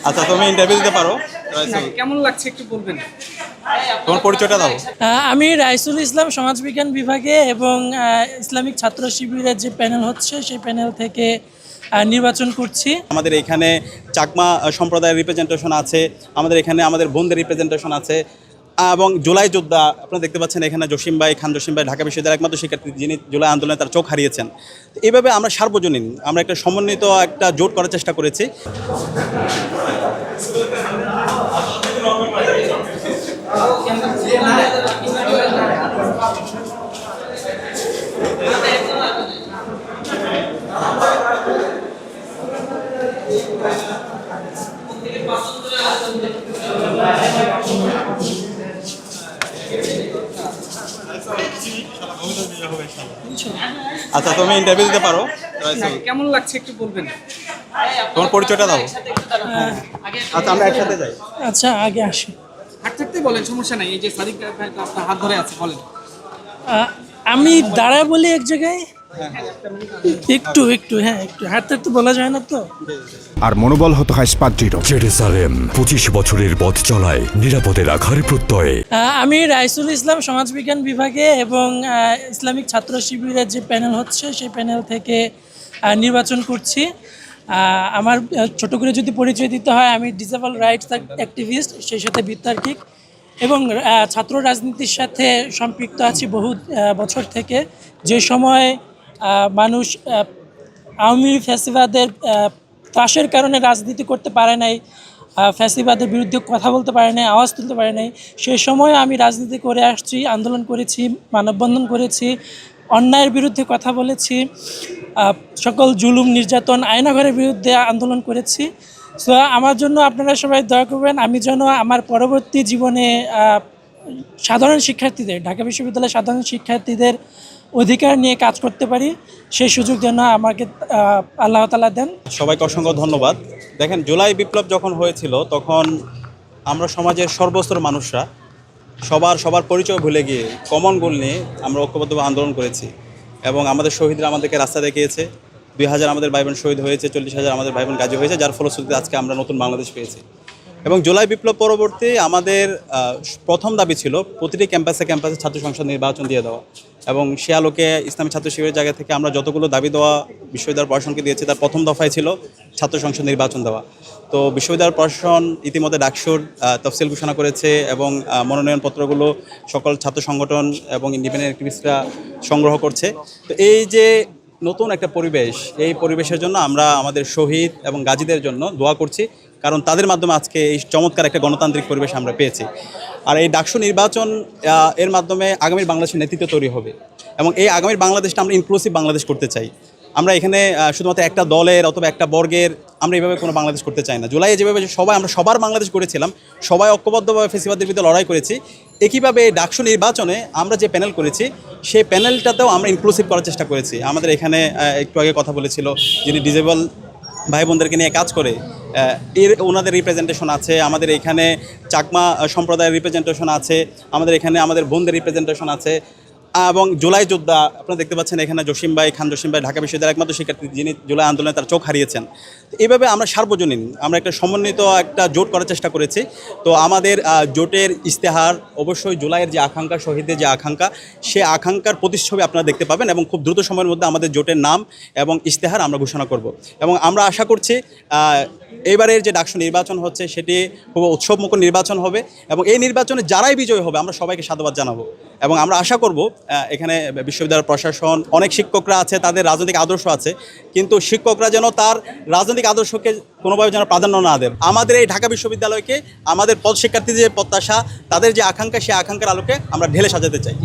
আচ্ছা, তুমি ইন্টারভিউ দিতে পারো। কেমন লাগছে একটু বলবেন? তোমার পরিচয়টা দাও। আমি রাইসুল ইসলাম, সমাজবিজ্ঞান বিভাগে এবং ইসলামিক ছাত্র শিবিরের যে প্যানেল হচ্ছে সেই প্যানেল থেকে নির্বাচন করছি। আমাদের এখানে চাকমা সম্প্রদায়ের রিপ্রেজেন্টেশন আছে, আমাদের এখানে আমাদের বোনদের রিপ্রেজেন্টেশন আছে, এবং জুলাই যোদ্ধা আপনারা দেখতে পাচ্ছেন এখানে খান জসিম ভাই ঢাকা বিশ্ববিদ্যালয়ের একমাত্র শিক্ষার্থী যিনি জুলাই আন্দোলনে তার চোখ হারিয়েছেন। এইভাবে আমরা সার্বজনীন আমরা একটা সমন্বিত একটা জোট করার চেষ্টা করেছি। আচ্ছা, তুমি ইন্টারভিউ দিতে পারো। কেমন লাগছে একটু বলবেন? তোমার পরিচয়টা দাও। আচ্ছা, আমরা একসাথে যাই। আচ্ছা, আগে আসি। হাঁটতে বলেন, সমস্যা নাই। এই যে সাদিক ভাই তো আপনার হাত ধরে আছে, বলেন। আমি দাঁড়ায় বলি এক জায়গায়, একটু একটু হাঁটতে তো বলা যায় না তো। আর মনোবল হতে হয় স্পাদৃঢ়। জেরুসালেম 25 বছরের পথ চলায় নিরাপদে রাখার প্রত্যয়ে। আমি রাইসুল ইসলাম, সমাজবিজ্ঞান বিভাগে এবং ইসলামিক ছাত্র শিবিরের যে প্যানেল হচ্ছে সেই প্যানেল থেকে নির্বাচন করছি। আমার ছোট করে যদি পরিচয় দিতে হয়, আমি ডিসেবল রাইটস অ্যাক্টিভিস্ট, সেই সাথে বিতার্কিক এবং ছাত্র রাজনীতির সাথে সম্পৃক্ত আছি বহু বছর থেকে। যে সময় মানুষ আওয়ামী ফ্যাসিবাদের ত্রাসের কারণে রাজনীতি করতে পারে নাই, ফ্যাসিবাদের বিরুদ্ধে কথা বলতে পারে নাই, আওয়াজ তুলতে পারে নাই, সেই সময় আমি রাজনীতি করে আসছি, আন্দোলন করেছি, মানববন্ধন করেছি, অন্যায়ের বিরুদ্ধে কথা বলেছি, সকল জুলুম নির্যাতন আয়নাঘরের বিরুদ্ধে আন্দোলন করেছি। সো আমার জন্য আপনারা সবাই দয়া করবেন, আমি যেন আমার পরবর্তী জীবনে সাধারণ শিক্ষার্থীদের, ঢাকা বিশ্ববিদ্যালয়ের সাধারণ শিক্ষার্থীদের অধিকার নিয়ে কাজ করতে পারি, সেই সুযোগ যেন আমাকে আল্লাহ তাআলা দেন। সবাইকে অসংখ্য ধন্যবাদ। দেখেন, জুলাই বিপ্লব যখন হয়েছিল তখন আমরা সমাজের সর্বস্তরের মানুষরা সবার পরিচয় ভুলে গিয়ে কমন গোল নিয়ে আমরা ঐক্যবদ্ধভাবে আন্দোলন করেছি এবং আমাদের শহীদরা আমাদেরকে রাস্তা দেখিয়েছে। 2000 আমাদের ভাই বোন শহীদ হয়েছে, 40,000 আমাদের ভাই বোন গাজী হয়েছে, যার ফলশ্রুতিতে আজকে আমরা নতুন বাংলাদেশ পেয়েছি। এবং জুলাই বিপ্লব পরবর্তী আমাদের প্রথম দাবি ছিল প্রতিটি ক্যাম্পাসে ছাত্র সংসদ নির্বাচন দিয়ে দেওয়া, এবং সে আলোকে ইসলামী ছাত্র শিবিরের জায়গা থেকে আমরা যতগুলো দাবি দেওয়া বিশ্ববিদ্যালয় প্রশাসনকে দিয়েছি, তার প্রথম দফায় ছিল ছাত্র সংসদ নির্বাচন দেওয়া। তো বিশ্ববিদ্যালয় প্রশাসন ইতিমধ্যে ডাকসুর তফসিল ঘোষণা করেছে এবং মনোনয়নপত্রগুলো সকল ছাত্র সংগঠন এবং ইন্ডিপেন্ডেন্ট অ্যাক্টিভিস্টরা সংগ্রহ করছে। তো এই যে নতুন একটা পরিবেশ, এই পরিবেশের জন্য আমরা আমাদের শহীদ এবং গাজীদের জন্য দোয়া করছি, কারণ তাদের মাধ্যমে আজকে এই চমৎকার একটা গণতান্ত্রিক পরিবেশ আমরা পেয়েছি। আর এই ডাকসু নির্বাচন এর মাধ্যমে আগামীর বাংলাদেশের নেতৃত্ব তৈরি হবে, এবং এই আগামীর বাংলাদেশটা আমরা ইনক্লুসিভ বাংলাদেশ করতে চাই। আমরা এখানে শুধুমাত্র একটা দলের অথবা একটা বর্গের আমরা এইভাবে কোনো বাংলাদেশ করতে চাই না। জুলাইয়ে যেভাবে আমরা সবার বাংলাদেশ করেছিলাম, সবাই ঐক্যবদ্ধভাবে ফ্যাসিবাদের বিরুদ্ধে লড়াই করেছি, একইভাবে এই ডাকসু নির্বাচনে আমরা যে প্যানেল করেছি সেই প্যানেলটাতেও আমরা ইনক্লুসিভ করার চেষ্টা করেছি। আমাদের এখানে একটু আগে কথা বলেছিল যিনি ডিজেবল ভাই বোনদেরকে নিয়ে কাজ করে, ওনাদের রিপ্রেজেন্টেশন আছে, আমাদের এখানে চাকমা সম্প্রদায়ের রিপ্রেজেন্টেশন আছে, আমাদের এখানে আমাদের বোনদের রিপ্রেজেন্টেশন আছে, এবং জুলাই যোদ্ধা আপনারা দেখতে পাচ্ছেন এখানে খান জসিম ভাই ঢাকা বিশ্ববিদ্যালয়ের একমাত্র শিক্ষার্থী যিনি জুলাই আন্দোলনে তার চোখ হারিয়েছেন। এইভাবে আমরা সার্বজনীন আমরা একটা সমন্বিত একটা জোট করার চেষ্টা করেছি। তো আমাদের জোটের ইশতেহার অবশ্যই জুলাইয়ের যে আকাঙ্ক্ষা, শহীদের যে আকাঙ্ক্ষা, সে আকাঙ্ক্ষার প্রতিচ্ছবি আপনারা দেখতে পাবেন, এবং খুব দ্রুত সময়ের মধ্যে আমাদের জোটের নাম এবং ইশতেহার আমরা ঘোষণা করব। এবং আমরা আশা করছি এইবারের যে ডাকসু নির্বাচন হচ্ছে সেটি খুব উৎসবমুখর নির্বাচন হবে, এবং এই নির্বাচনে যারাই বিজয়ী হবে আমরা সবাইকে সাধুবাদ জানাবো। এবং আমরা আশা করব এখানে বিশ্ববিদ্যালয় প্রশাসন, অনেক শিক্ষকরা আছে, তাদের রাজনৈতিক আদর্শ আছে, কিন্তু শিক্ষকরা যেন তার রাজনৈতিক আদর্শকে কোনোভাবে যেন প্রাধান্য না দেন। আমাদের এই ঢাকা বিশ্ববিদ্যালয়কে আমাদের পদ শিক্ষার্থীদের যে প্রত্যাশা, তাদের যে আকাঙ্ক্ষা, সেই আকাঙ্ক্ষার আলোকে আমরা ঢেলে সাজাতে চাই।